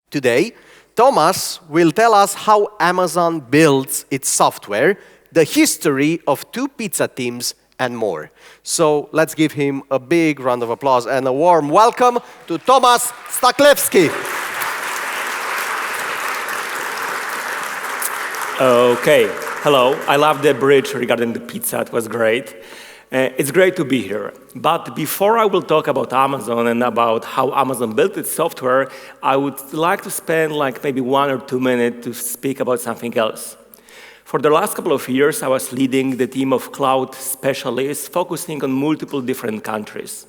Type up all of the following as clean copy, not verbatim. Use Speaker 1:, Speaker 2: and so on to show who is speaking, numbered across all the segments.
Speaker 1: Today, Tomasz will tell us how Amazon builds its software, the history of two pizza teams, and more. So let's give him a big round of applause and a warm welcome to Tomasz Stachlewski.
Speaker 2: Okay, hello. I love the bridge regarding the pizza. It was great. It's great to be here. But before I will talk about Amazon and about how Amazon built its software, I would like to spend maybe 1 or 2 minutes to speak about something else. For the last couple of years, I was leading the team of cloud specialists focusing on multiple different countries,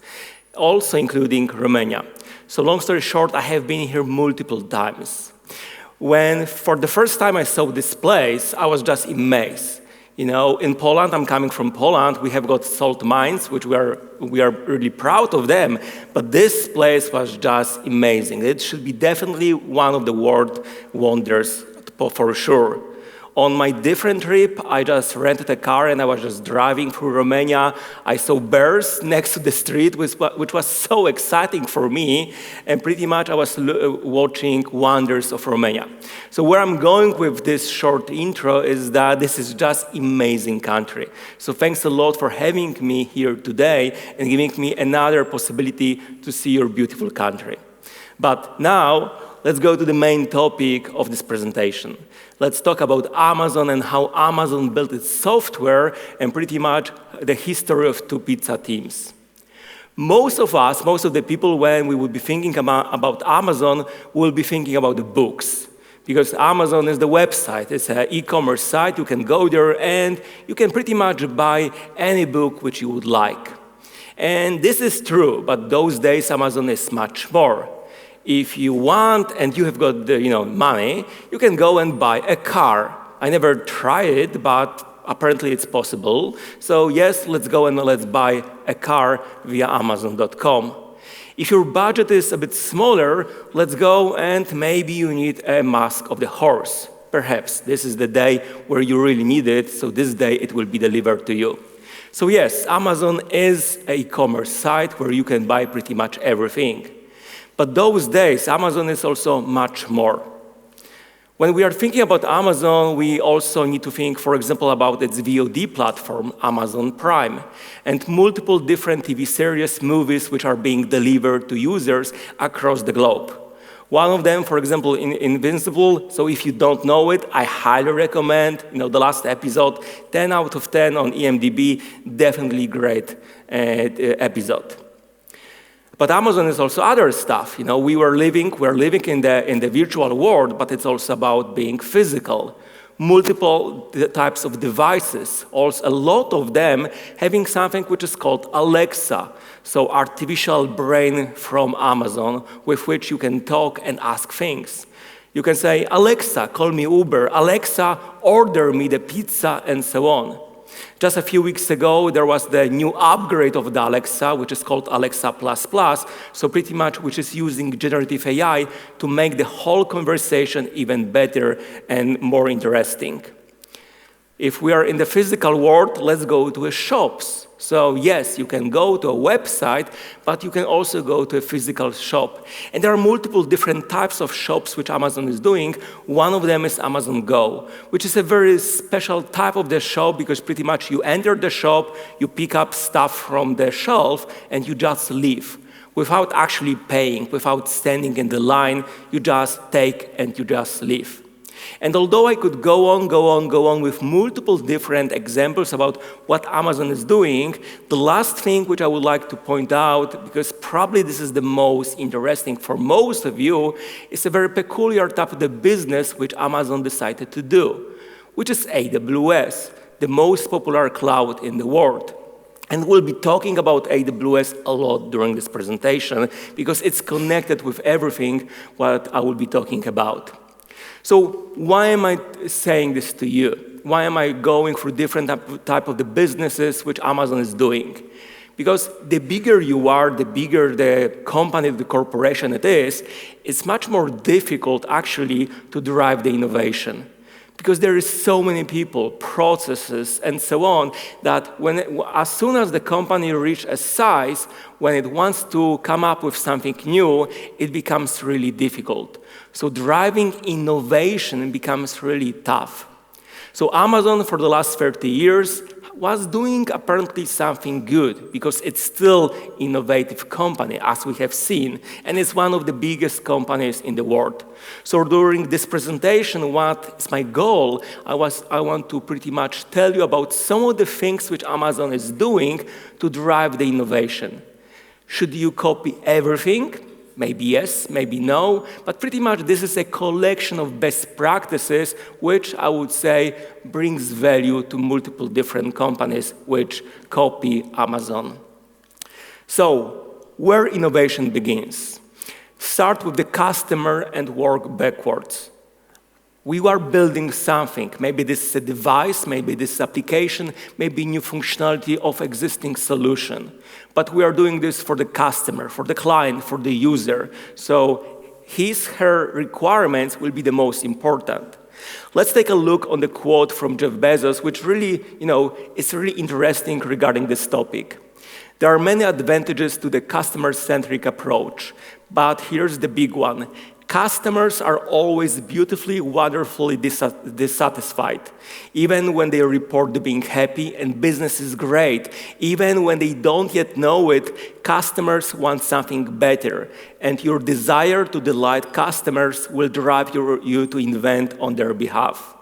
Speaker 2: also including Romania. So long story short, I have been here multiple times. When for the first time I saw this place, I was just amazed. You know, in Poland, I'm coming from Poland, we have got salt mines, which we are really proud of them, but this place was just amazing. It should be definitely one of the world wonders for sure. On my different trip, I just rented a car and I was just driving through Romania. I saw bears next to the street, which was so exciting for me. And pretty much I was watching wonders of Romania. So where I'm going with this short intro is that this is just amazing country. So thanks a lot for having me here today and giving me another possibility to see your beautiful country. But now, let's go to the main topic of this presentation. Let's talk about Amazon and how Amazon built its software and pretty much the history of two pizza teams. Most of the people, when we would be thinking about Amazon, will be thinking about the books. Because Amazon is the website, it's an e-commerce site, you can go there and you can pretty much buy any book which you would like. And this is true, but those days Amazon is much more. If you want and you have got the money, you can go and buy a car. I never tried it, but apparently it's possible. So yes, let's go and let's buy a car via Amazon.com. If your budget is a bit smaller, let's go and maybe you need a mask of the horse. Perhaps this is the day where you really need it, so this day it will be delivered to you. So yes, Amazon is an e-commerce site where you can buy pretty much everything. But those days, Amazon is also much more. When we are thinking about Amazon, we also need to think, for example, about its VOD platform, Amazon Prime, and multiple different TV series, movies, which are being delivered to users across the globe. One of them, for example, Invincible, so if you don't know it, I highly recommend, the last episode, 10 out of 10 on IMDb, definitely great episode. But Amazon is also other stuff. We're living in the virtual world, but it's also about being physical. Multiple types of devices, also a lot of them having something which is called Alexa, so artificial brain from Amazon, with which you can talk and ask things. You can say, Alexa, call me Uber, Alexa, order me the pizza, and so on. Just a few weeks ago, there was the new upgrade of the Alexa, which is called Alexa++, so pretty much which is using generative AI to make the whole conversation even better and more interesting. If we are in the physical world, let's go to shops. So yes, you can go to a website, but you can also go to a physical shop. And there are multiple different types of shops which Amazon is doing. One of them is Amazon Go, which is a very special type of the shop because pretty much you enter the shop, you pick up stuff from the shelf, and you just leave. Without actually paying, without standing in the line, you just take and you just leave. And although I could go on with multiple different examples about what Amazon is doing, the last thing which I would like to point out, because probably this is the most interesting for most of you, is a very peculiar type of the business which Amazon decided to do, which is AWS, the most popular cloud in the world. And we'll be talking about AWS a lot during this presentation because it's connected with everything what I will be talking about. So why am I saying this to you? Why am I going through different type of the businesses which Amazon is doing? Because the bigger you are, the bigger the company, the corporation it is, it's much more difficult actually to drive the innovation. Because there is so many people, processes, and so on, that as soon as the company reaches a size, when it wants to come up with something new, it becomes really difficult. So driving innovation becomes really tough. So Amazon, for the last 30 years, was doing apparently something good, because it's still an innovative company, as we have seen, and it's one of the biggest companies in the world. So during this presentation, what is my goal? I want to pretty much tell you about some of the things which Amazon is doing to drive the innovation. Should you copy everything? Maybe yes, maybe no, but pretty much this is a collection of best practices which I would say brings value to multiple different companies which copy Amazon. So, where innovation begins? Start with the customer and work backwards. We are building something. Maybe this is a device, maybe this is application, maybe new functionality of existing solution. But we are doing this for the customer, for the client, for the user. So her requirements will be the most important. Let's take a look on the quote from Jeff Bezos, which really, is really interesting regarding this topic. There are many advantages to the customer-centric approach, but here's the big one. Customers are always beautifully, wonderfully dissatisfied. Even when they report being happy and business is great, even when they don't yet know it, customers want something better. And your desire to delight customers will drive you to invent on their behalf.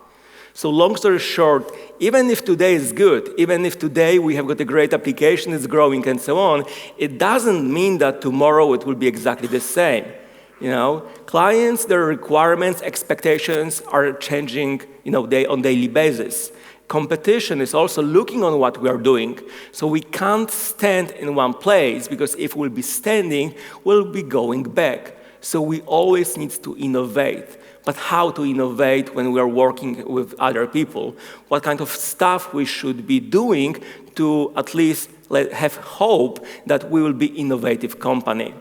Speaker 2: So long story short, even if today is good, even if today we have got a great application, it's growing and so on, it doesn't mean that tomorrow it will be exactly the same. Clients, their requirements, expectations are changing, on daily basis. Competition is also looking on what we are doing. So we can't stand in one place, because if we'll be standing, we'll be going back. So we always need to innovate. But how to innovate when we are working with other people? What kind of stuff we should be doing to at least have hope that we will be an innovative company?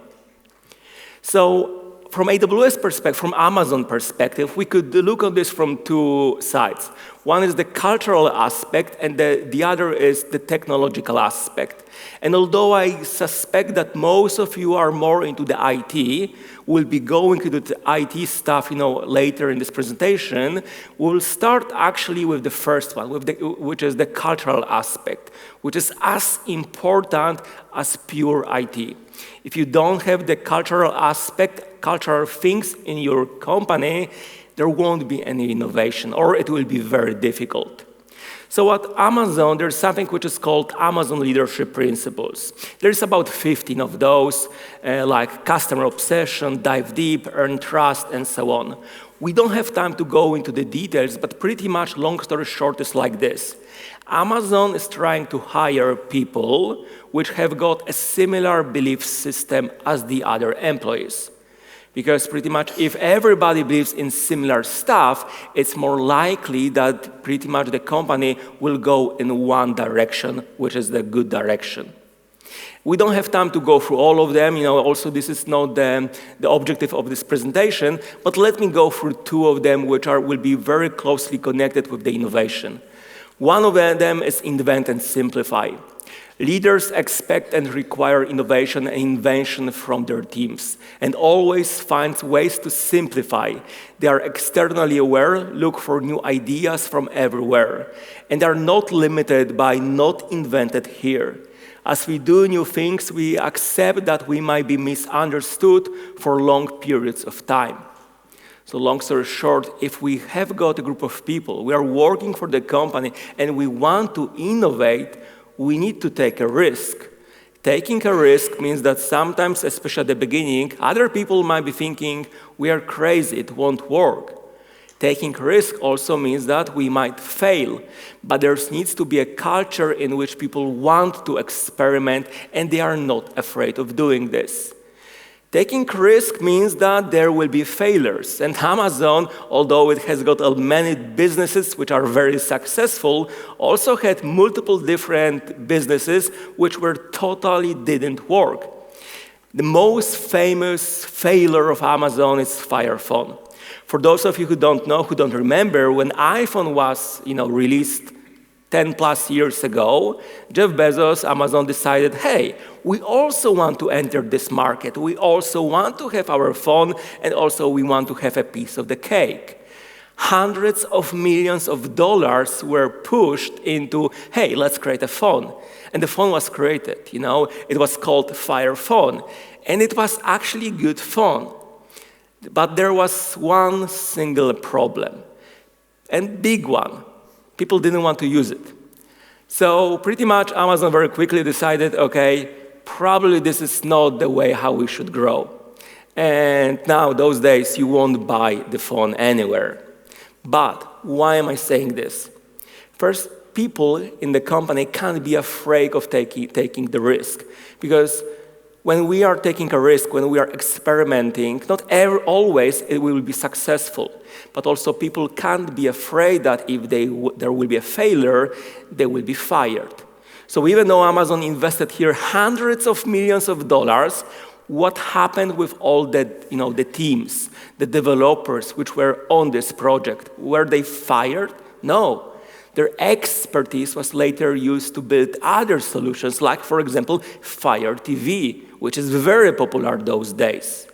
Speaker 2: So from AWS perspective, from Amazon perspective, we could look at this from two sides. One is the cultural aspect, and the other is the technological aspect. And although I suspect that most of you are more into the IT, we'll be going into the IT stuff, later in this presentation, we'll start actually with the first one, which is the cultural aspect, which is as important as pure IT. If you don't have the cultural aspect, cultural things in your company, there won't be any innovation, or it will be very difficult. So at Amazon, there's something which is called Amazon Leadership Principles. There's about 15 of those, like customer obsession, dive deep, earn trust, and so on. We don't have time to go into the details, but pretty much long story short is like this. Amazon is trying to hire people which have got a similar belief system as the other employees. Because pretty much if everybody believes in similar stuff, it's more likely that pretty much the company will go in one direction, which is the good direction. We don't have time to go through all of them. Also this is not the objective of this presentation, but let me go through two of them which will be very closely connected with the innovation. One of them is invent and simplify. Leaders expect and require innovation and invention from their teams and always find ways to simplify. They are externally aware, look for new ideas from everywhere, and are not limited by not invented here. As we do new things, we accept that we might be misunderstood for long periods of time. So long story short, if we have got a group of people, we are working for the company and we want to innovate, we need to take a risk. Taking a risk means that sometimes, especially at the beginning, other people might be thinking, we are crazy, it won't work. Taking risk also means that we might fail, but there needs to be a culture in which people want to experiment and they are not afraid of doing this. Taking risk means that there will be failures. And Amazon, although it has got many businesses which are very successful, also had multiple different businesses which totally didn't work. The most famous failure of Amazon is Fire Phone. For those of you who don't know, who don't remember, when iPhone was released 10 plus years ago, Jeff Bezos, Amazon decided, hey, we also want to enter this market. We also want to have our phone, and also we want to have a piece of the cake. Hundreds of millions of dollars were pushed into, hey, let's create a phone. And the phone was created, It was called Fire Phone. And it was actually a good phone. But there was one single problem, and big one. People didn't want to use it. So pretty much Amazon very quickly decided, okay, probably this is not the way how we should grow. And now, those days, you won't buy the phone anywhere. But why am I saying this? First, people in the company can't be afraid of taking the risk. Because when we are taking a risk, when we are experimenting, not always it will be successful. But also people can't be afraid that if there will be a failure, they will be fired. So even though Amazon invested here hundreds of millions of dollars, what happened with all the teams, the developers which were on this project? Were they fired? No. Their expertise was later used to build other solutions, like, for example, Fire TV, which is very popular those days.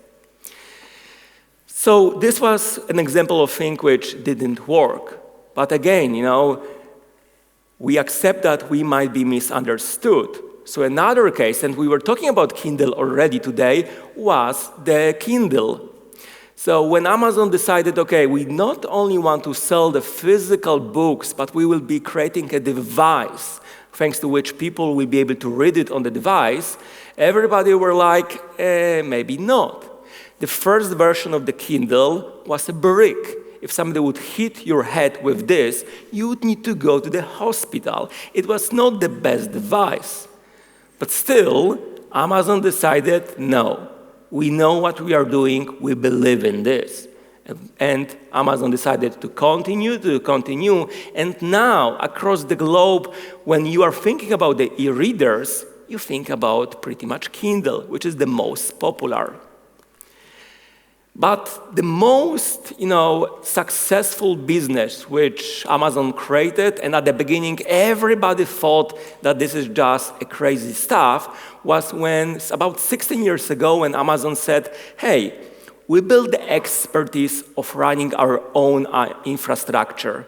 Speaker 2: So this was an example of thing which didn't work. But again, we accept that we might be misunderstood. So another case, and we were talking about Kindle already today, was the Kindle. So when Amazon decided, okay, we not only want to sell the physical books, but we will be creating a device, thanks to which people will be able to read it on the device, everybody were like, maybe not. The first version of the Kindle was a brick. If somebody would hit your head with this, you would need to go to the hospital. It was not the best device. But still, Amazon decided, no, we know what we are doing, we believe in this. And Amazon decided to continue, and now, across the globe, when you are thinking about the e-readers, you think about pretty much Kindle, which is the most popular. But the most, successful business which Amazon created, and at the beginning everybody thought that this is just a crazy stuff, was when about 16 years ago when Amazon said, hey, we built the expertise of running our own infrastructure.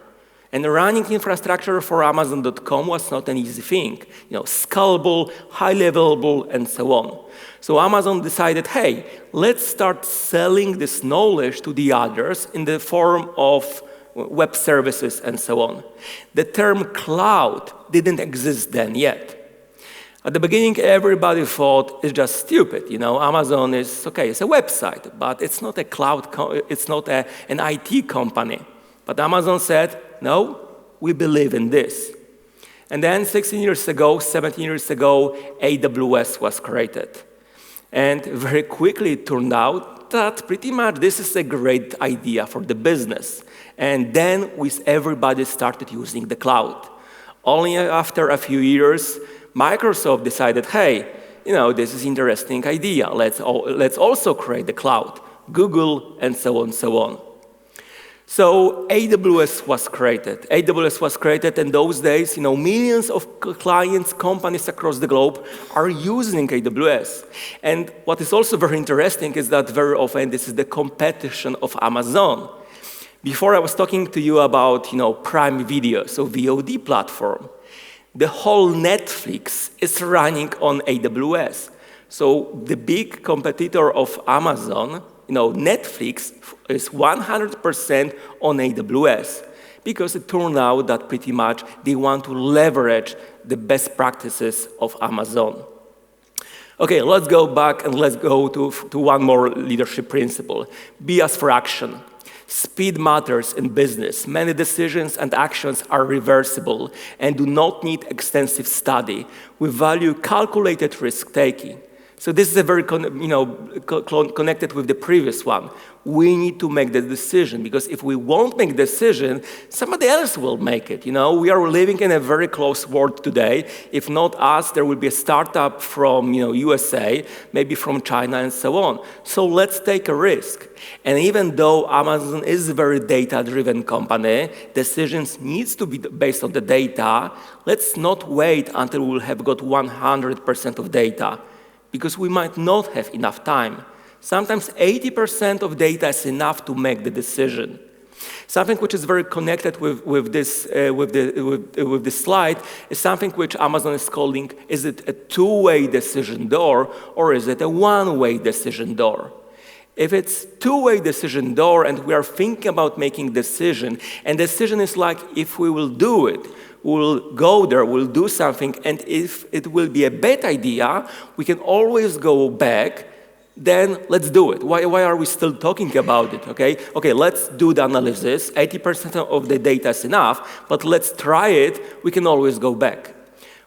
Speaker 2: And running infrastructure for Amazon.com was not an easy thing. Scalable, high-level, and so on. So Amazon decided, hey, let's start selling this knowledge to the others in the form of web services and so on. The term cloud didn't exist then yet. At the beginning, everybody thought it's just stupid. Amazon is, okay, it's a website, but it's not a cloud, it's not an IT company. But Amazon said, no, we believe in this. And then 17 years ago, AWS was created. And very quickly it turned out that pretty much this is a great idea for the business. And then everybody started using the cloud. Only after a few years, Microsoft decided, hey, this is an interesting idea. Let's also create the cloud. Google, and so on, so on. So AWS was created. AWS was created in those days, millions of clients, companies across the globe are using AWS. And what is also very interesting is that very often this is the competition of Amazon. Before I was talking to you about, Prime Video, so VOD platform. The whole Netflix is running on AWS. So the big competitor of Amazon, Netflix is 100% on AWS because it turned out that pretty much they want to leverage the best practices of Amazon. Okay, let's go back and let's go to one more leadership principle. Be as for action. Speed matters in business. Many decisions and actions are reversible and do not need extensive study. We value calculated risk-taking. So this is a very connected with the previous one. We need to make the decision, because if we won't make the decision, somebody else will make it. We are living in a very close world today. If not us, there will be a startup from USA, maybe from China, and so on. So let's take a risk. And even though Amazon is a very data-driven company, decisions needs to be based on the data. Let's not wait until we'll have got 100% of data, because we might not have enough time. Sometimes 80% of data is enough to make the decision. Something which is very connected with this slide is something which Amazon is calling, is it a two-way decision door, or is it a one-way decision door? If it's two-way decision door and we are thinking about making decision, and decision is like, if we will do it, we'll go there, we'll do something, and if it will be a bad idea, we can always go back, then let's do it. Why are we still talking about it, okay, let's do the analysis. 80% of the data is enough, but let's try it. We can always go back.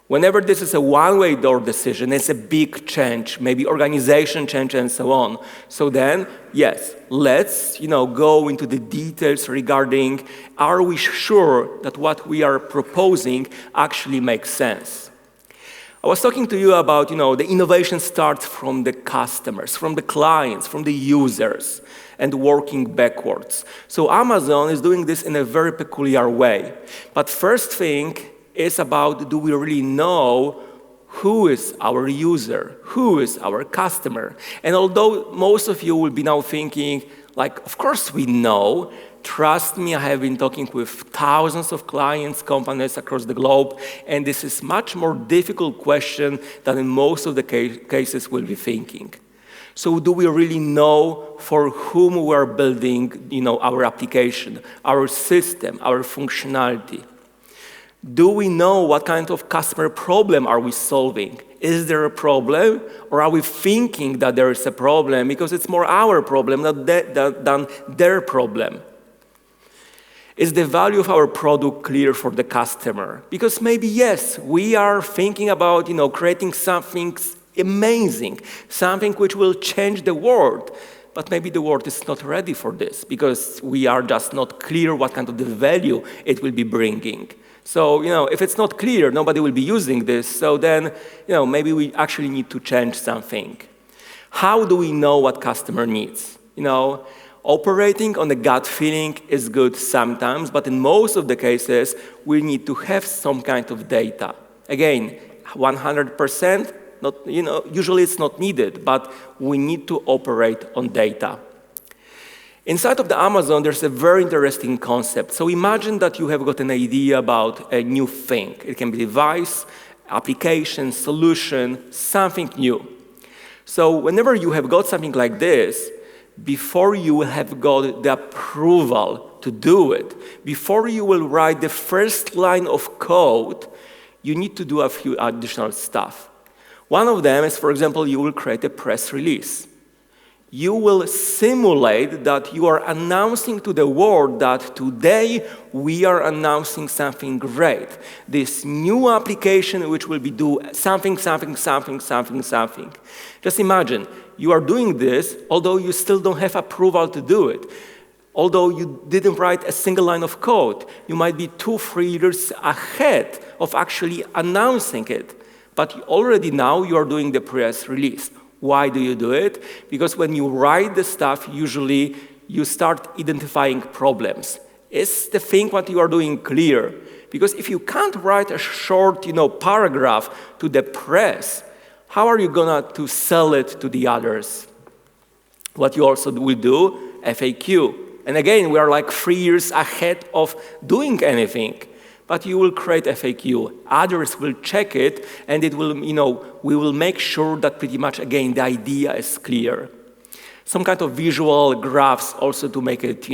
Speaker 2: Whenever this is a one-way door decision, it's a big change, maybe organization change and so on. So then, yes, let's go into the details regarding, are we sure that what we are proposing actually makes sense? I was talking to you about, the innovation starts from the customers, from the clients, from the users, and working backwards. So Amazon is doing this in a very peculiar way. But first thing is about, do we really know who is our user, who is our customer? And although most of you will be now thinking, of course we know. Trust me, I have been talking with thousands of clients, companies across the globe, and this is much more difficult question than in most of the cases we'll be thinking. So do we really know for whom we are building, our application, our system, our functionality? Do we know what kind of customer problem are we solving? Is there a problem, or are we thinking that there is a problem because it's more our problem than their problem? Is the value of our product clear for the customer? Because maybe, yes, we are thinking about, creating something amazing, something which will change the world, but maybe the world is not ready for this because we are just not clear what kind of the value it will be bringing. So, if it's not clear, nobody will be using this, so then, maybe we actually need to change something. How do we know what customer needs? Operating on the gut feeling is good sometimes, but in most of the cases, we need to have some kind of data. Again, 100%, usually it's not needed, but we need to operate on data. Inside of the Amazon, there's a very interesting concept. So imagine that you have got an idea about a new thing. It can be a device, application, solution, something new. So whenever you have got something like this, before you have got the approval to do it, before you will write the first line of code, you need to do a few additional stuff. One of them is, for example, you will create a press release. You will simulate that you are announcing to the world that today we are announcing something great. This new application which will be do something. Just imagine, you are doing this, although you still don't have approval to do it. Although you didn't write a single line of code, you might be 2-3 years ahead of actually announcing it. But already now you are doing the press release. Why do you do it? Because when you write the stuff, usually you start identifying problems. Is the thing what you are doing clear? Because if you can't write a short, paragraph to the press, how are you gonna to sell it to the others? What you also will do, FAQ. And again, we are 3 years ahead of doing anything. But you will create FAQ. Others will check it, and it will, we will make sure that pretty much, again, the idea is clear. Some kind of visual graphs also to make it,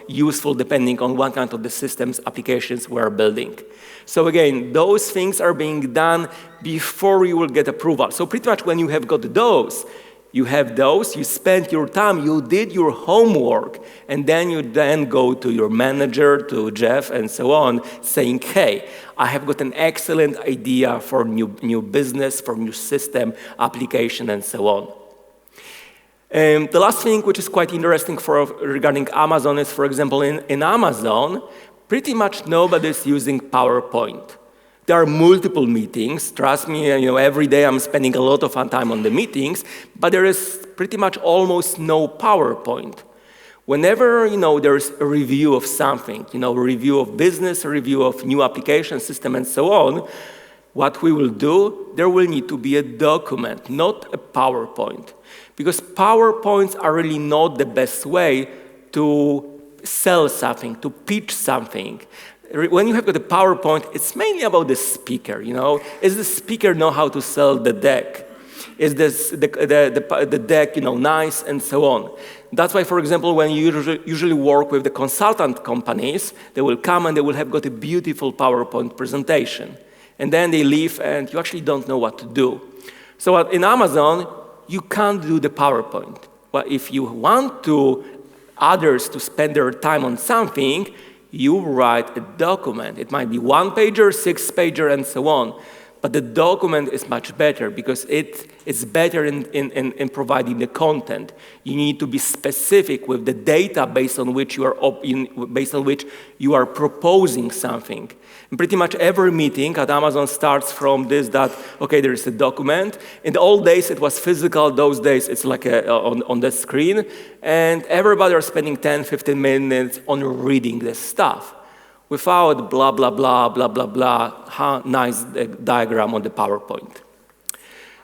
Speaker 2: useful depending on what kind of the systems, applications we are building. So again, those things are being done before you will get approval. So pretty much when you have got those, You have those, you spent your time, you did your homework, and then you go to your manager, to Jeff, and so on, saying, hey, I have got an excellent idea for new business, for new system, application, and so on. The last thing which is quite interesting regarding Amazon is, for example, in Amazon, pretty much nobody is using PowerPoint. There are multiple meetings. Trust me, every day I'm spending a lot of time on the meetings, but there is pretty much almost no PowerPoint. Whenever there's a review of something, a review of business, a review of new application system, and so on, what we will do, there will need to be a document, not a PowerPoint. Because PowerPoints are really not the best way to sell something, to pitch something. When you have got a PowerPoint, it's mainly about the speaker, Is the speaker know how to sell the deck? Is the deck, nice, and so on? That's why, for example, when you usually work with the consultant companies, they will come and they will have got a beautiful PowerPoint presentation. And then they leave and you actually don't know what to do. So in Amazon, you can't do the PowerPoint. Well, if you want others to spend their time on something, you write a document. It might be 1-pager, 6-pager, and so on. But the document is much better because it's better in providing the content. You need to be specific with the data based on which you are proposing something. And pretty much every meeting at Amazon starts from this, that, okay, there is a document. In the old days, it was physical. Those days, it's like on the screen. And everybody are spending 10, 15 minutes on reading this stuff without blah, blah, blah, blah, blah, blah, nice diagram on the PowerPoint.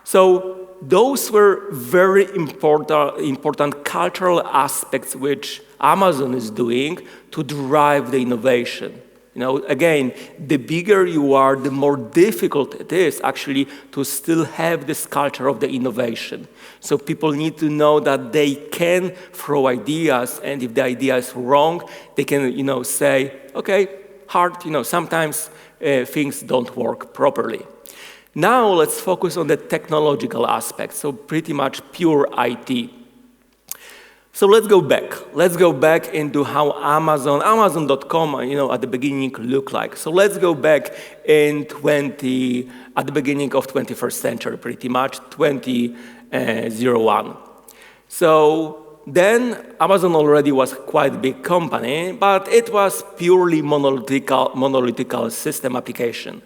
Speaker 2: So those were very important cultural aspects which Amazon is doing to drive the innovation. Again, the bigger you are, the more difficult it is actually to still have this culture of the innovation. So people need to know that they can throw ideas, and if the idea is wrong, they can, say, okay, sometimes things don't work properly. Now let's focus on the technological aspects, so pretty much pure IT. So let's go back. Let's go back into how Amazon.com, at the beginning looked like. So let's go back at the beginning of 21st century, pretty much 2001. So then Amazon already was quite a big company, but it was purely monolithical system application.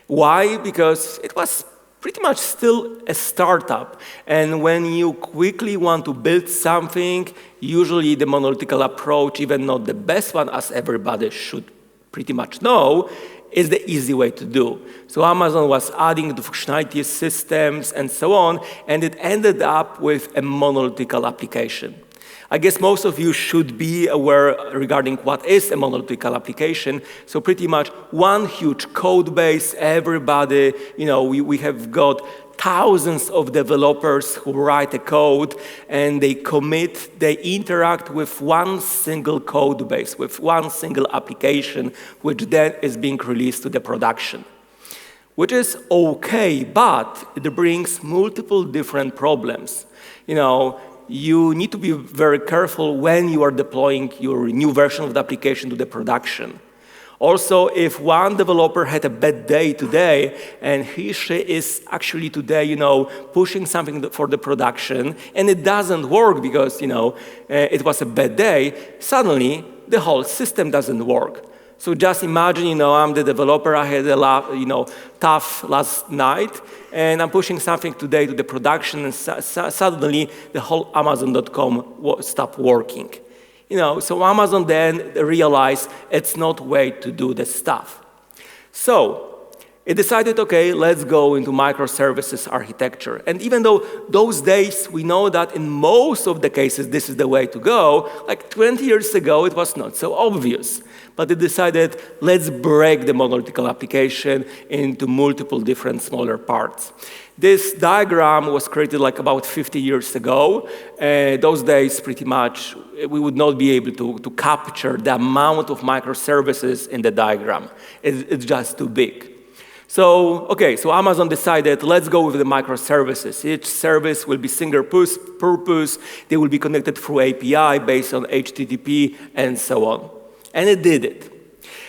Speaker 2: Why? Because it was pretty much still a startup. And when you quickly want to build something, usually the monolithical approach, even not the best one, as everybody should pretty much know, is the easy way to do. So Amazon was adding the functionality systems and so on, and it ended up with a monolithical application. I guess most of you should be aware regarding what is a monolithical application. So pretty much one huge code base, everybody, we have got thousands of developers who write a code and they commit, they interact with one single code base, with one single application, which then is being released to the production. Which is okay, but it brings multiple different problems. You need to be very careful when you are deploying your new version of the application to the production. Also, if one developer had a bad day today, and she is actually today, pushing something for the production, and it doesn't work because, it was a bad day, suddenly the whole system doesn't work. So just imagine, I'm the developer, I had a tough last night, and I'm pushing something today to the production, and suddenly the whole Amazon.com stopped working. So Amazon then realized it's not a way to do this stuff. So it decided, okay, let's go into microservices architecture. And even though those days we know that in most of the cases this is the way to go, like 20 years ago it was not so obvious. But they decided, let's break the monolithical application into multiple different smaller parts. This diagram was created like about 50 years ago. Those days, pretty much, we would not be able to capture the amount of microservices in the diagram. It's just too big. So, okay, so Amazon decided, let's go with the microservices. Each service will be single purpose. They will be connected through API based on HTTP and so on. And it did it.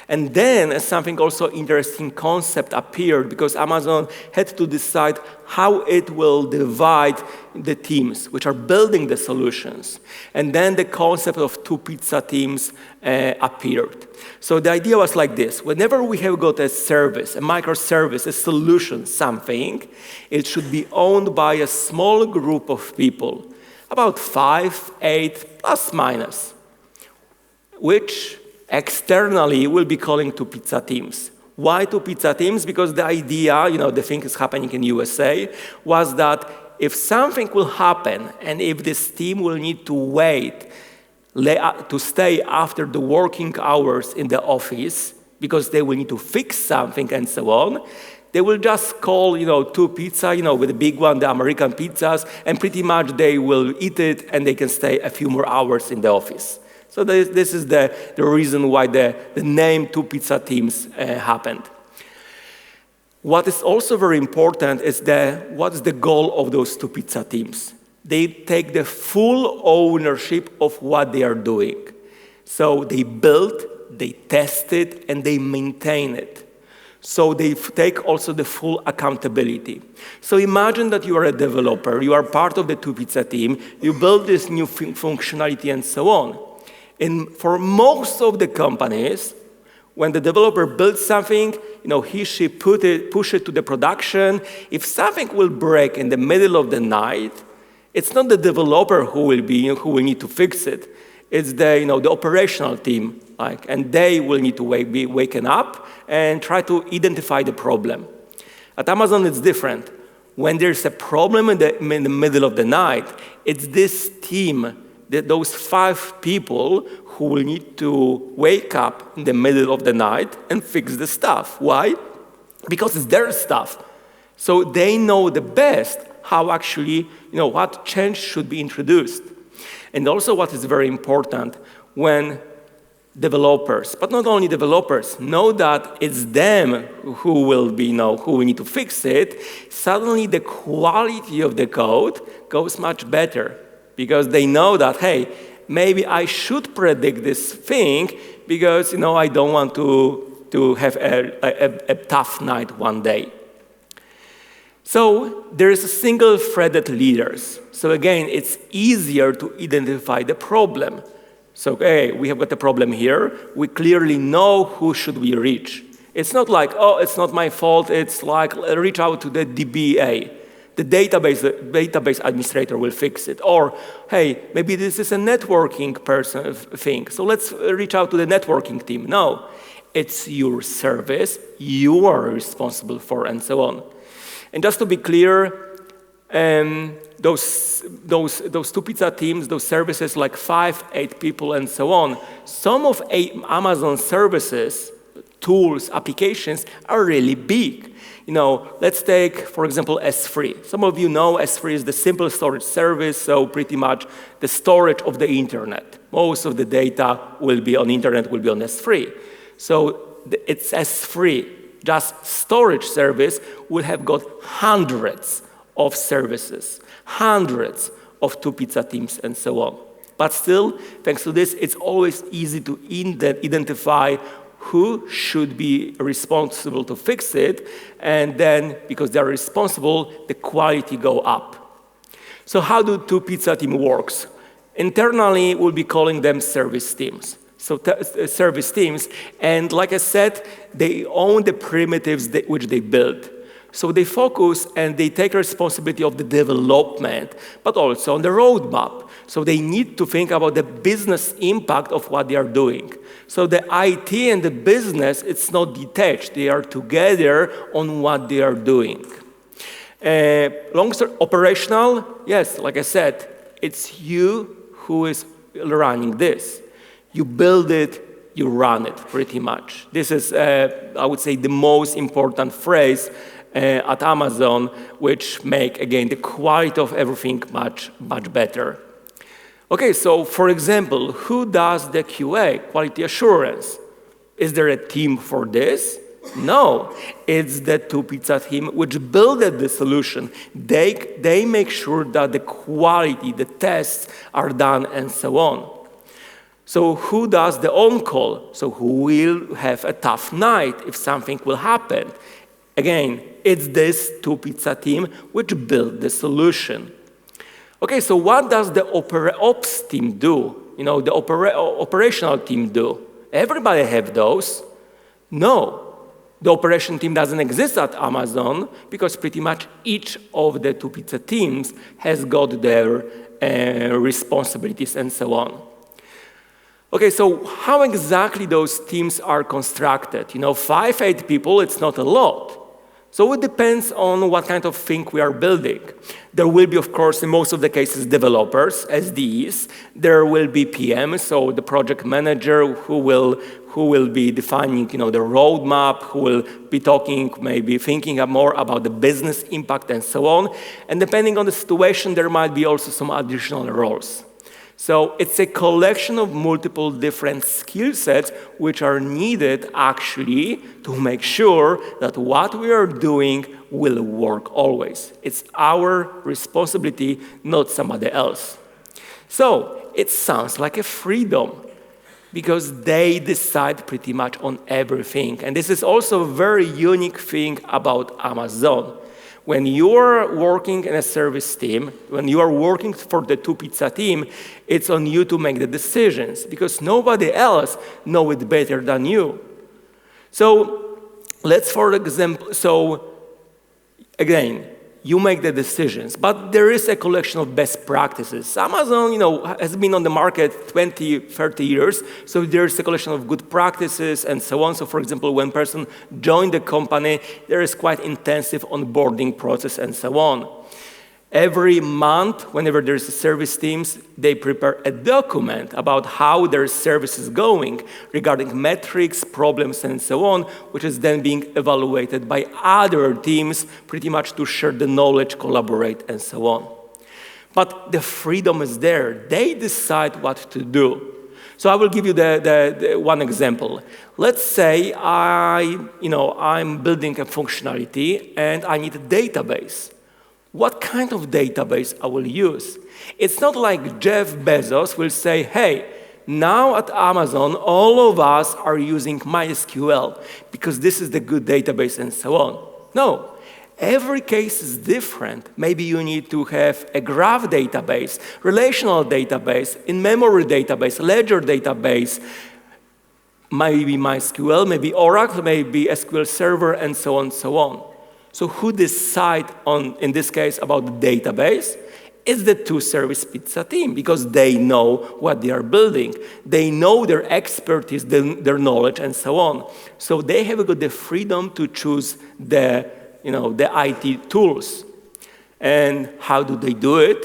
Speaker 2: And then something also interesting concept appeared because Amazon had to decide how it will divide the teams which are building the solutions. And then the concept of two pizza teams appeared. So the idea was like this. Whenever we have got a service, a microservice, a solution, something, it should be owned by a small group of people, about 5, 8, plus minus, which externally we'll be calling two pizza teams. Why two pizza teams? Because the idea, the thing is happening in USA, was that if something will happen and if this team will need to wait to stay after the working hours in the office because they will need to fix something and so on, they will just call, two pizza, with the big one, the American pizzas, and pretty much they will eat it and they can stay a few more hours in the office. So this is the reason why the name two pizza teams happened. What is also very important is what is the goal of those two pizza teams? They take the full ownership of what they are doing. So they build, they test it, and they maintain it. So they take also the full accountability. So imagine that you are a developer, you are part of the two pizza team, you build this new functionality and so on. And for most of the companies, when the developer builds something, she push it to the production. If something will break in the middle of the night, it's not the developer who will need to fix it. It's the operational team, and they will need to be waken up and try to identify the problem. At Amazon, it's different. When there's a problem in the middle of the night, it's this team, those 5 people who will need to wake up in the middle of the night and fix the stuff. Why? Because it's their stuff. So they know the best how actually, what change should be introduced. And also what is very important, when developers, but not only developers, know that it's them who will need to fix it, suddenly the quality of the code goes much better. Because they know that, hey, maybe I should predict this thing because, I don't want to have a tough night one day. So there is a single-threaded leaders. So again, it's easier to identify the problem. So, okay, we have got a problem here. We clearly know who should we reach. It's not like, oh, it's not my fault. It's like, reach out to the DBA. The database administrator will fix it. Or, hey, maybe this is a networking thing. So let's reach out to the networking team. No, it's your service you are responsible for, and so on. And just to be clear, those two pizza teams, those services like 5, 8 people, and so on, some of Amazon services, tools, applications are really big. Let's take, for example, S3. Some of you know S3 is the simple storage service, so pretty much the storage of the internet. Most of the data will be on internet, will be on S3. So it's S3, just storage service, will have got hundreds of services, hundreds of two pizza teams, and so on. But still, thanks to this, it's always easy to identify who should be responsible to fix it, and then, because they're responsible, the quality go up. So how do two pizza team works? Internally, we'll be calling them service teams. So service teams, and like I said, they own the primitives which they build. So they focus and they take responsibility of the development, but also on the roadmap. So they need to think about the business impact of what they are doing. So the IT and the business, it's not detached. They are together on what they are doing. Long-term operational, yes, like I said, it's you who is running this. You build it, you run it, pretty much. This is, I would say, the most important phrase at Amazon, which make, again, the quality of everything much, much better. Okay, so for example, who does the QA, quality assurance? Is there a team for this? No, it's the two pizza team which built the solution. They make sure that the quality, the tests are done, and so on. So who does the on-call? So who will have a tough night if something will happen? Again, it's this two pizza team which built the solution. Okay, so what does the ops team do? You know, the operational team do? Everybody have those? No. The operation team doesn't exist at Amazon because pretty much each of the two pizza teams has got their responsibilities and so on. Okay, so how exactly those teams are constructed? You know, 5, 8 people, it's not a lot. So it depends on what kind of thing we are building. There will be, of course, in most of the cases, developers, SDEs. There will be PMs, so the project manager who will be defining, you know, the roadmap, who will be talking, maybe thinking more about the business impact and so on. And depending on the situation, there might be also some additional roles. So it's a collection of multiple different skill sets which are needed actually to make sure that what we are doing will work always. It's our responsibility, not somebody else. So it sounds like a freedom because they decide pretty much on everything. And this is also a very unique thing about Amazon. When you are working in a service team, when you are working for the two pizza team, it's on you to make the decisions because nobody else knows it better than you. So let's, for example, so again, you make the decisions, but there is a collection of best practices. Amazon, you know, has been on the market 20, 30 years, so there's a collection of good practices and so on. So for example, when a person joins the company, there is quite intensive onboarding process and so on. Every month, whenever there's a service teams, they prepare a document about how their service is going regarding metrics, problems, and so on, which is then being evaluated by other teams pretty much to share the knowledge, collaborate, and so on. But the freedom is there. They decide what to do. So I will give you the one example. Let's say I'm building a functionality and I need a database. What kind of database I will use? It's not like Jeff Bezos will say, hey, now at Amazon, all of us are using MySQL because this is the good database and so on. No, every case is different. Maybe you need to have a graph database, relational database, in-memory database, ledger database, maybe MySQL, maybe Oracle, maybe SQL Server, and so on and so on. So who decide on, in this case, about the database? It's the two-service pizza team because they know what they are building. They know their expertise, their knowledge, and so on. So they have got the freedom to choose the IT tools. And how do they do it?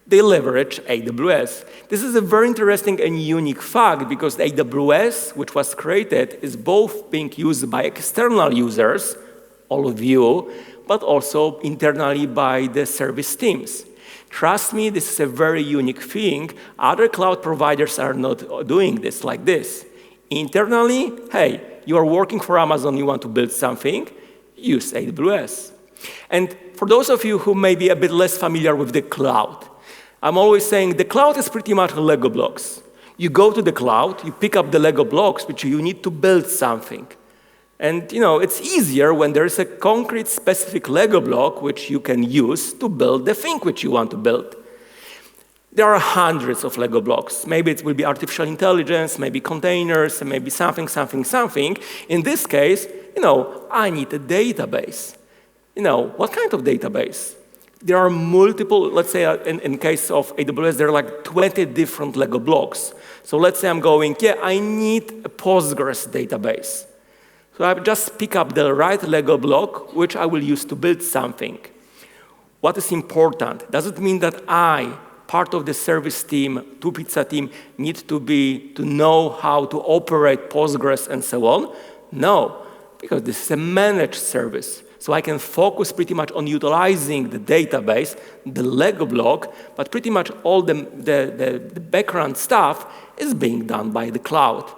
Speaker 2: They leverage AWS. This is a very interesting and unique fact because AWS, which was created, is both being used by external users, all of you, but also internally by the service teams. Trust me, this is a very unique thing. Other cloud providers are not doing this like this. Internally, hey, you are working for Amazon, you want to build something, use AWS. And for those of you who may be a bit less familiar with the cloud, I'm always saying the cloud is pretty much Lego blocks. You go to the cloud, you pick up the Lego blocks, which you need to build something. And it's easier when there's a concrete, specific Lego block which you can use to build the thing which you want to build. There are hundreds of Lego blocks. Maybe it will be artificial intelligence, maybe containers, maybe something. In this case, I need a database. What kind of database? There are multiple, let's say in case of AWS, there are like 20 different Lego blocks. So let's say I'm going, I need a Postgres database. So I just pick up the right Lego block, which I will use to build something. What is important? Does it mean that I, part of the service team, two pizza team, need to know how to operate Postgres and so on? No, because this is a managed service. So I can focus pretty much on utilizing the database, the Lego block, but pretty much all the background stuff is being done by the cloud.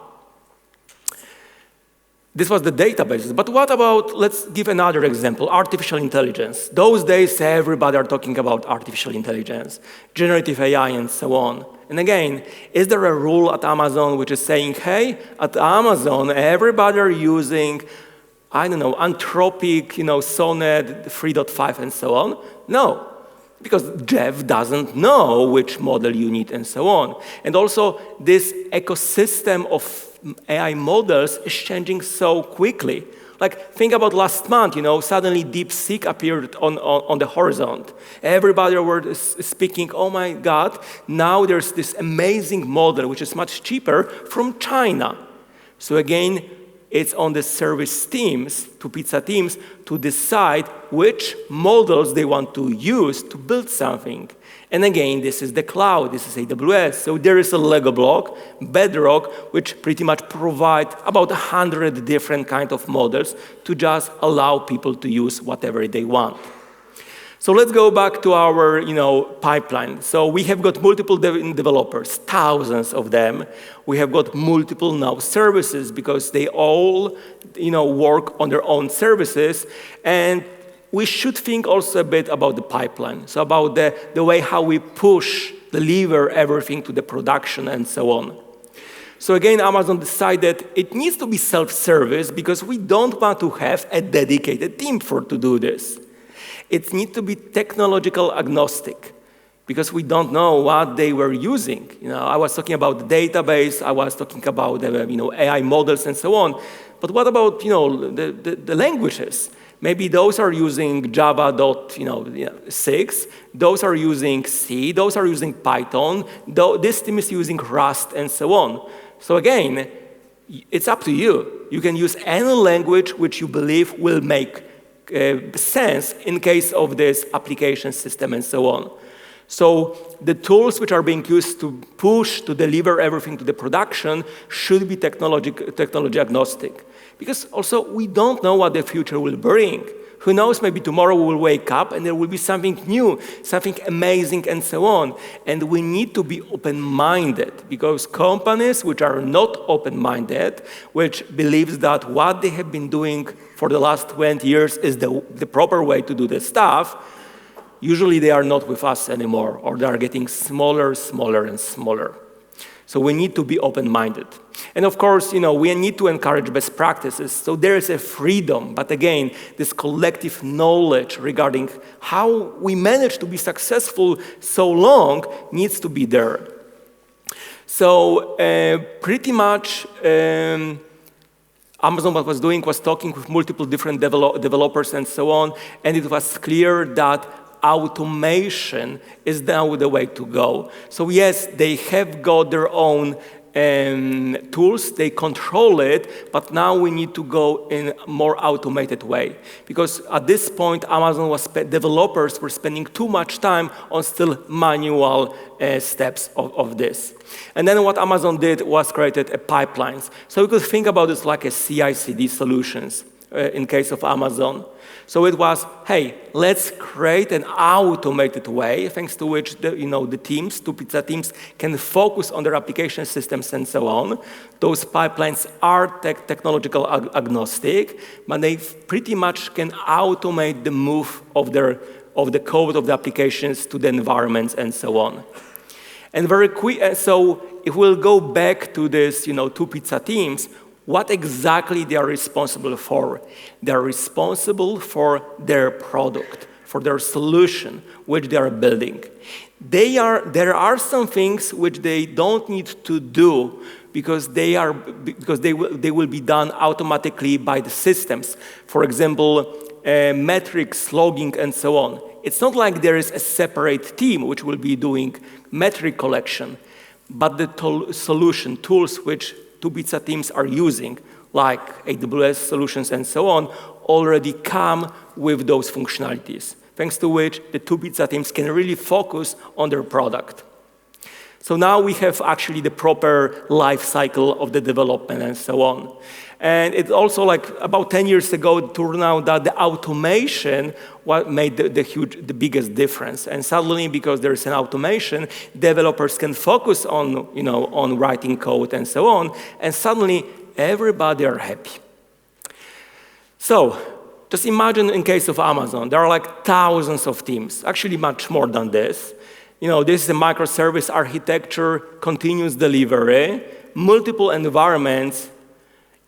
Speaker 2: This was the databases. But what about, let's give another example, artificial intelligence. Those days, everybody are talking about artificial intelligence, generative AI, and so on. And again, is there a rule at Amazon which is saying, hey, at Amazon, everybody are using, I don't know, Anthropic, Sonnet 3.5 and so on? No, because Jeff doesn't know which model you need and so on. And also, this ecosystem of AI models is changing so quickly. Like, think about last month, suddenly DeepSeek appeared on the horizon. Everybody was speaking, oh my God, now there's this amazing model, which is much cheaper, from China. So again, it's on the service teams, to pizza teams, to decide which models they want to use to build something. And again, this is the cloud, this is AWS. So there is a Lego block, Bedrock, which pretty much provide about 100 different kinds of models to just allow people to use whatever they want. So let's go back to our pipeline. So we have got multiple developers, thousands of them. We have got multiple now services because they all work on their own services. And we should think also a bit about the pipeline, so about the way how we deliver everything to the production and so on. So again, Amazon decided it needs to be self-service because we don't want to have a dedicated team to do this. It needs to be technological agnostic because we don't know what they were using. I was talking about the database, I was talking about the AI models and so on. But what about the languages? Maybe those are using Java 6, those are using C, those are using Python, this team is using Rust, and so on. So again, it's up to you. You can use any language which you believe will make sense in case of this application system and so on. So the tools which are being used to deliver everything to the production should be technology agnostic. Because also we don't know what the future will bring. Who knows, maybe tomorrow we will wake up and there will be something new, something amazing and so on. And we need to be open-minded because companies which are not open-minded, which believes that what they have been doing for the last 20 years is the proper way to do the stuff, usually they are not with us anymore or they are getting smaller, smaller, and smaller. So we need to be open-minded. And of course, we need to encourage best practices. So there is a freedom, but again, this collective knowledge regarding how we managed to be successful so long needs to be there. So pretty much, Amazon what was doing was talking with multiple different developers and so on, and it was clear that automation is now the way to go. So yes, they have got their own tools, they control it, but now we need to go in a more automated way. Because at this point, developers were spending too much time on still manual steps of this. And then what Amazon did was created a pipelines. So we could think about this like a CI/CD solutions in case of Amazon. So it was, hey, let's create an automated way, thanks to which the teams, two pizza teams, can focus on their application systems and so on. Those pipelines are technological agnostic, but they pretty much can automate the move of the code of the applications to the environments and so on. And very quick, so if we'll go back to this, two pizza teams, what exactly they are responsible for? They are responsible for their product, for their solution, which they are building. There are some things which they don't need to do because they will be done automatically by the systems. For example, metrics, logging, and so on. It's not like there is a separate team which will be doing metric collection, but the tools which two pizza teams are using, like AWS solutions and so on, already come with those functionalities, thanks to which the two pizza teams can really focus on their product. So now we have actually the proper life cycle of the development and so on. And it's also like about 10 years ago, it turned out that the automation made the biggest difference. And suddenly, because there is an automation, developers can focus on, on writing code and so on. And suddenly, everybody are happy. So just imagine in case of Amazon, there are like thousands of teams, actually much more than this. This is a microservice architecture, continuous delivery, multiple environments.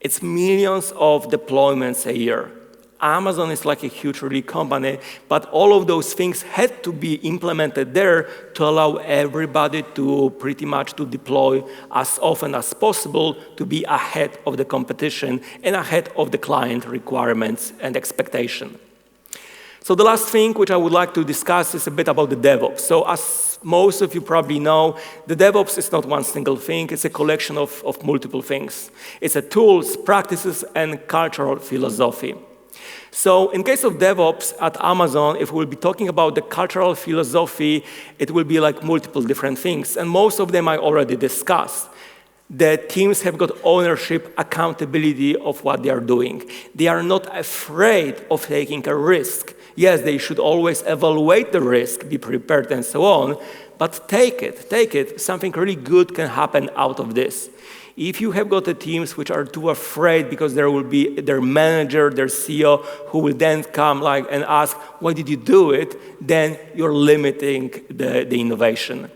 Speaker 2: It's millions of deployments a year. Amazon is like a huge really company, but all of those things had to be implemented there to allow everybody to pretty much to deploy as often as possible to be ahead of the competition and ahead of the client requirements and expectation. So the last thing which I would like to discuss is a bit about the DevOps. So as most of you probably know, the DevOps is not one single thing, it's a collection of multiple things. It's a tools, practices, and cultural philosophy. So in case of DevOps at Amazon, if we'll be talking about the cultural philosophy, it will be like multiple different things. And most of them I already discussed. The teams have got ownership, accountability of what they are doing. They are not afraid of taking a risk. Yes, they should always evaluate the risk, be prepared and so on, but take it. Something really good can happen out of this. If you have got the teams which are too afraid because there will be their manager, their CEO, who will then come and ask, why did you do it? Then you're limiting the innovation.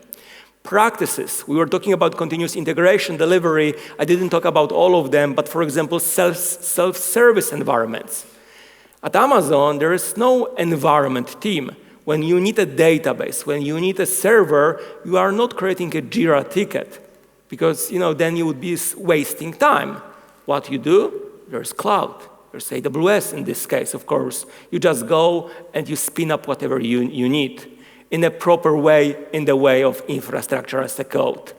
Speaker 2: Practices. We were talking about continuous integration, delivery. I didn't talk about all of them, but for example, self-service environments. At Amazon, there is no environment team. When you need a database, when you need a server, you are not creating a Jira ticket. Because then you would be wasting time. What you do, there's cloud. There's AWS in this case, of course. You just go and you spin up whatever you need in a proper way, in the way of infrastructure as a code.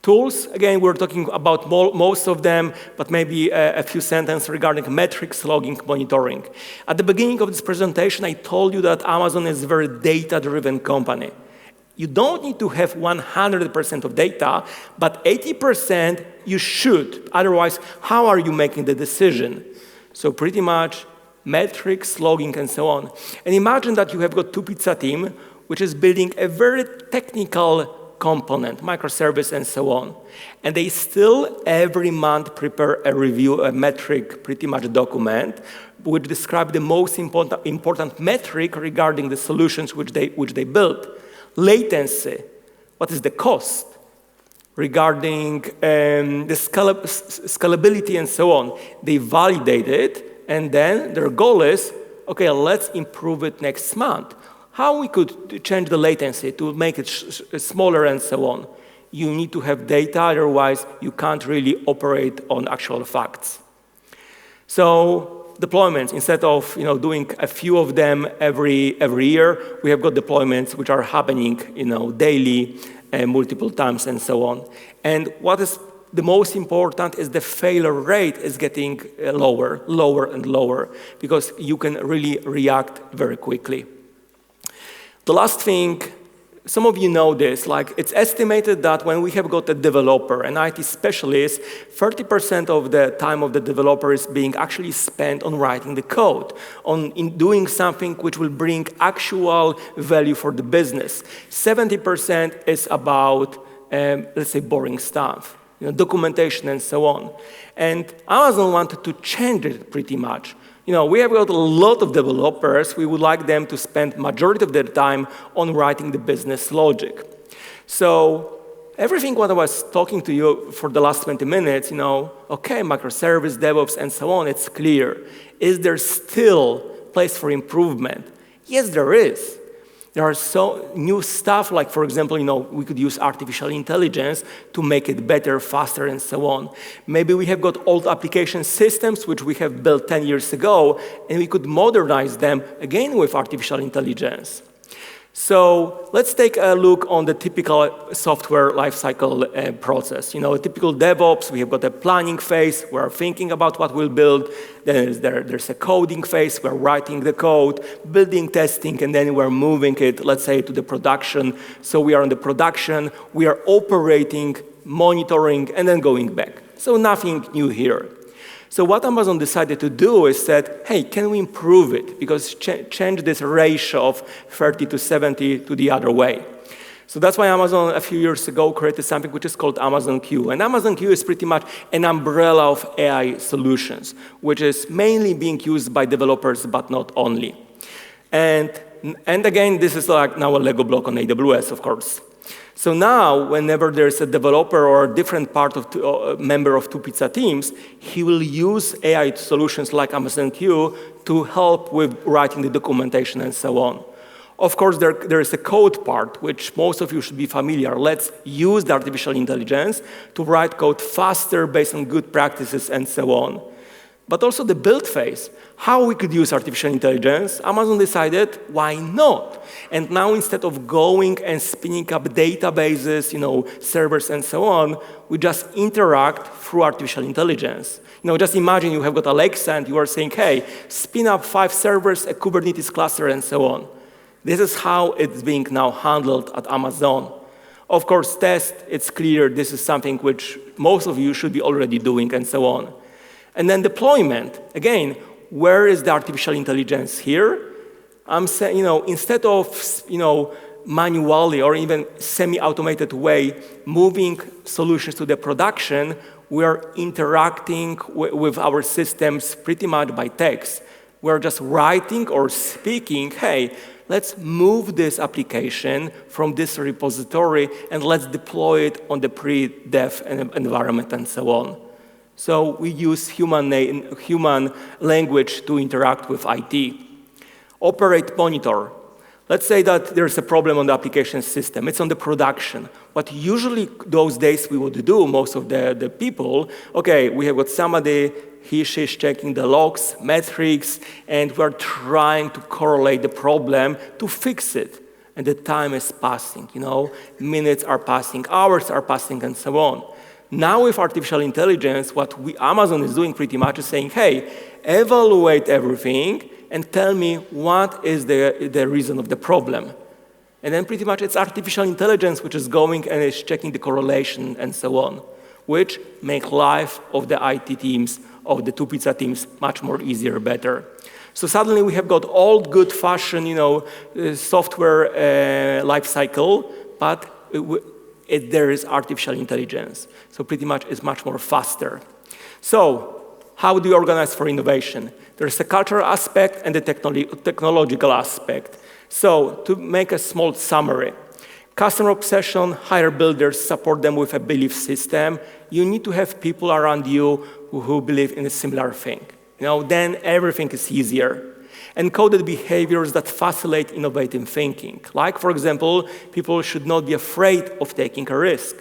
Speaker 2: Tools, again, we're talking about most of them, but maybe a few sentences regarding metrics, logging, monitoring. At the beginning of this presentation, I told you that Amazon is a very data-driven company. You don't need to have 100% of data, but 80% you should. Otherwise, how are you making the decision? So pretty much metrics, logging, and so on. And imagine that you have got two pizza team, which is building a very technical component, microservice, and so on. And they still every month prepare a review, a metric, pretty much document, which describe the most important metric regarding the solutions which they build. Latency, what is the cost? Regarding the scalability and so on. They validate it, and then their goal is, okay, let's improve it next month. How we could change the latency to make it smaller and so on. You need to have data, otherwise you can't really operate on actual facts. So deployments, instead of doing a few of them every year, we have got deployments which are happening daily and multiple times and so on. And what is the most important is the failure rate is getting lower and lower, because you can really react very quickly. The last thing, some of you know this, it's estimated that when we have got a developer, an IT specialist, 30% of the time of the developer is being actually spent on writing the code, in doing something which will bring actual value for the business. 70% is about, let's say, boring stuff, documentation and so on. And Amazon wanted to change it pretty much. We have got a lot of developers. We would like them to spend majority of their time on writing the business logic. So everything what I was talking to you for the last 20 minutes, okay, microservice, DevOps, and so on, it's clear. Is there still place for improvement? Yes, there is. There are so new stuff, like, for example, we could use artificial intelligence to make it better, faster, and so on. Maybe we have got old application systems which we have built 10 years ago, and we could modernize them again with artificial intelligence. So let's take a look on the typical software lifecycle process. A typical DevOps, we have got a planning phase, we're thinking about what we'll build. Then there's a coding phase, we're writing the code, building, testing, and then we're moving it, let's say, to the production. So we are in the production, we are operating, monitoring, and then going back. So nothing new here. So what Amazon decided to do is said, hey, can we improve it? Because change this ratio of 30 to 70 to the other way. So that's why Amazon, a few years ago, created something which is called Amazon Q. And Amazon Q is pretty much an umbrella of AI solutions, which is mainly being used by developers, but not only. And again, this is like now a Lego block on AWS, of course. So now, whenever there's a developer or a different member of two pizza teams, he will use AI solutions like Amazon Q to help with writing the documentation and so on. Of course, there is a code part, which most of you should be familiar. Let's use the artificial intelligence to write code faster based on good practices and so on. But also the build phase, how we could use artificial intelligence, Amazon decided, why not? And now instead of going and spinning up databases, servers and so on, we just interact through artificial intelligence. Just imagine you have got Alexa and you are saying, hey, spin up 5 servers, a Kubernetes cluster and so on. This is how it's being now handled at Amazon. Of course, test, it's clear this is something which most of you should be already doing and so on. And then deployment, again, where is the artificial intelligence here? I'm saying, instead of, manually or even semi-automated way moving solutions to the production, we are interacting with our systems pretty much by text. We're just writing or speaking, hey, let's move this application from this repository and let's deploy it on the pre-dev environment and so on. So we use human language to interact with IT. Operate, monitor. Let's say that there's a problem on the application system. It's on the production. What usually those days we would do, most of the people, okay, we have got somebody, she's checking the logs, metrics, and we're trying to correlate the problem to fix it. And the time is passing, minutes are passing, hours are passing, and so on. Now with artificial intelligence, what Amazon is doing pretty much is saying, hey, evaluate everything and tell me what is the reason of the problem. And then pretty much it's artificial intelligence which is going and is checking the correlation and so on, which make life of the IT teams, of the two pizza teams, much more easier, better. So suddenly we have got old, good-fashioned, software life cycle, but there is artificial intelligence. So pretty much it's much more faster. So how do you organize for innovation? There's a cultural aspect and the technological aspect. So to make a small summary, customer obsession, hire builders, support them with a belief system. You need to have people around you who believe in a similar thing. Then everything is easier. Encoded behaviors that facilitate innovative thinking. Like, for example, people should not be afraid of taking a risk.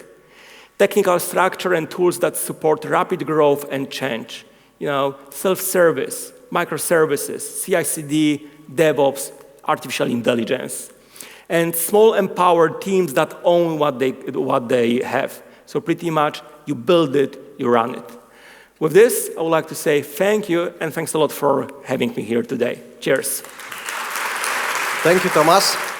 Speaker 2: Technical structure and tools that support rapid growth and change. Self-service, microservices, CI/CD, DevOps, artificial intelligence. And small empowered teams that own what they have. So pretty much you build it, you run it. With this, I would like to say thank you, and thanks a lot for having me here today. Cheers.
Speaker 1: Thank you, Tomasz.